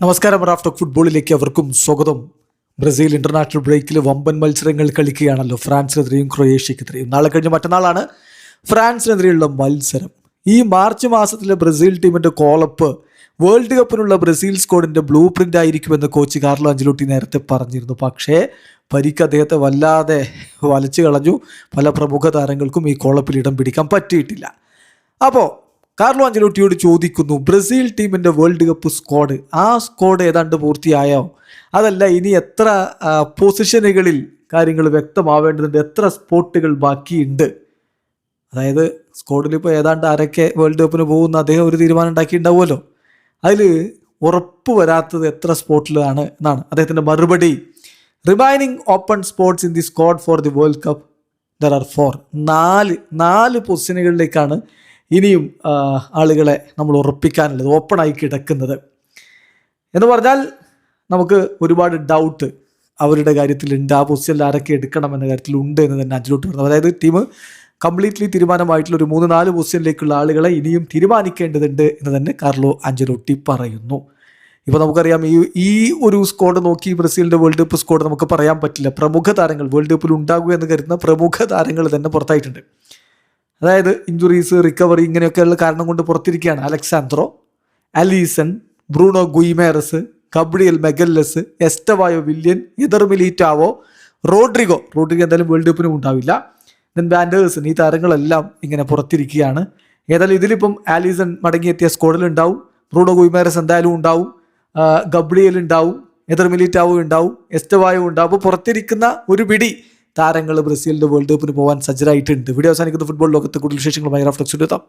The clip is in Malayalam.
നമസ്കാരം. റാഫ് ടോക്ക് ഫുട്ബോളിലേക്ക് അവർക്കും സ്വാഗതം. ബ്രസീൽ ഇന്റർനാഷണൽ ബ്രേക്കിൽ വമ്പൻ മത്സരങ്ങൾ കളിക്കുകയാണല്ലോ. ഫ്രാൻസിനെതിരെയും ക്രൊയേഷ്യക്കെതിരെയും. നാളെ കഴിഞ്ഞ് മറ്റന്നാളാണ് ഫ്രാൻസിനെതിരെയുള്ള മത്സരം. ഈ മാർച്ച് മാസത്തിലെ ബ്രസീൽ ടീമിന്റെ കോളപ്പ് വേൾഡ് കപ്പിനുള്ള ബ്രസീൽ സ്ക്വാഡിന്റെ ബ്ലൂ പ്രിന്റ് ആയിരിക്കുമെന്ന് കോച്ച് കാർലോ അഞ്ചലോട്ടി നേരത്തെ പറഞ്ഞിരുന്നു. പക്ഷേ പരിക്ക് അദ്ദേഹത്തെ വല്ലാതെ വലച്ചു കളഞ്ഞു. പല പ്രമുഖ താരങ്ങൾക്കും ഈ കോളപ്പിൽ ഇടം പിടിക്കാൻ പറ്റിയിട്ടില്ല. അപ്പോൾ കാർലോ അഞ്ചലോട്ടിയോട് ചോദിക്കുന്നു, ബ്രസീൽ ടീമിൻ്റെ വേൾഡ് കപ്പ് സ്ക്വാഡ്, ആ സ്ക്വാഡ് ഏതാണ്ട് പൂർത്തിയായോ? അതല്ല, ഇനി എത്ര പൊസിഷനുകളിൽ കാര്യങ്ങൾ വ്യക്തമാവേണ്ടതുണ്ട്, എത്ര സ്പോട്ടുകൾ ബാക്കിയുണ്ട്? അതായത് സ്ക്വാഡിൽ ഇപ്പോൾ ഏതാണ്ട് ആരൊക്കെ വേൾഡ് കപ്പിന് പോകുന്ന അദ്ദേഹം ഒരു തീരുമാനം ഉണ്ടാക്കിയിട്ടുണ്ടാവുമല്ലോ. അതിൽ ഉറപ്പ് വരാത്തത് എത്ര സ്പോട്ടിലാണ് എന്നാണ് അദ്ദേഹത്തിൻ്റെ മറുപടി. Remaining open spots in the squad for the world cup there are 4. നാല് പൊസിഷനുകളിലേക്കാണ് ഇനിയും ആളുകളെ നമ്മൾ ഉറപ്പിക്കാനുള്ളത്, ഓപ്പണായി കിടക്കുന്നത്. എന്ന് പറഞ്ഞാൽ നമുക്ക് ഒരുപാട് ഡൗട്ട് അവരുടെ കാര്യത്തിലുണ്ട്. ആ പൊസിഷനിൽ ആരൊക്കെ എടുക്കണം എന്ന കാര്യത്തിലുണ്ട് എന്ന് തന്നെ അഞ്ചലോട്ടി പറഞ്ഞു. അതായത് ടീം കംപ്ലീറ്റ്ലി തീരുമാനമായിട്ടുള്ള ഒരു 3-4 പൊസിഷനിലേക്കുള്ള ആളുകളെ ഇനിയും തീരുമാനിക്കേണ്ടതുണ്ട് എന്ന് തന്നെ കാർലോ അഞ്ചലോട്ടി പറയുന്നു. ഇപ്പോൾ നമുക്കറിയാം, ഈ ഒരു സ്ക്വാഡ് നോക്കി ബ്രസീലിൻ്റെ വേൾഡ് കപ്പ് സ്ക്വാഡ് നമുക്ക് പറയാൻ പറ്റില്ല. പ്രമുഖ താരങ്ങൾ വേൾഡ് കപ്പിൽ ഉണ്ടാകുക എന്ന് കരുതുന്ന പ്രമുഖ താരങ്ങൾ തന്നെ പുറത്തായിട്ടുണ്ട്. അതായത് ഇഞ്ചുറീസ്, റിക്കവറി, ഇങ്ങനെയൊക്കെയുള്ള കാരണം കൊണ്ട് പുറത്തിരിക്കുകയാണ്. Alexsandro, Alisson, Bruno Guimaraes, Gabriel Magalhaes, Estevao Willian, Eder Militao, Rodrigo എന്തായാലും വേൾഡ് കപ്പിനും ഉണ്ടാവില്ല. ദെൻ വാൻഡേഴ്സൺ, ഈ താരങ്ങളെല്ലാം ഇങ്ങനെ പുറത്തിരിക്കുകയാണ്. ഏതായാലും ഇതിലിപ്പം ആലീസൺ മടങ്ങിയെത്തിയ സ്ക്വാഡിൽ ഉണ്ടാവും, ബ്രൂണോ ഗുയിമേറസ് എന്തായാലും ഉണ്ടാവും, ഗബ്രിയൽ ഉണ്ടാവും, എദർ മിലിറ്റാവോ ഉണ്ടാവും, എസ്റ്റവായോ ഉണ്ടാവും. അപ്പോൾ പുറത്തിരിക്കുന്ന ഒരു പിടി താരങ്ങൾ ബ്രസീലിൻ്റെ വേൾഡ് കപ്പിന് പോകാൻ സജ്ജരായിട്ടുണ്ട്. വീഡിയോ അവസാനിക്കുന്ന ഫുട്ബോൾ ലോകത്തെ കൂടുതൽ വിശേഷങ്ങളുമായി റാഫ് ടോക്സ് എത്താം.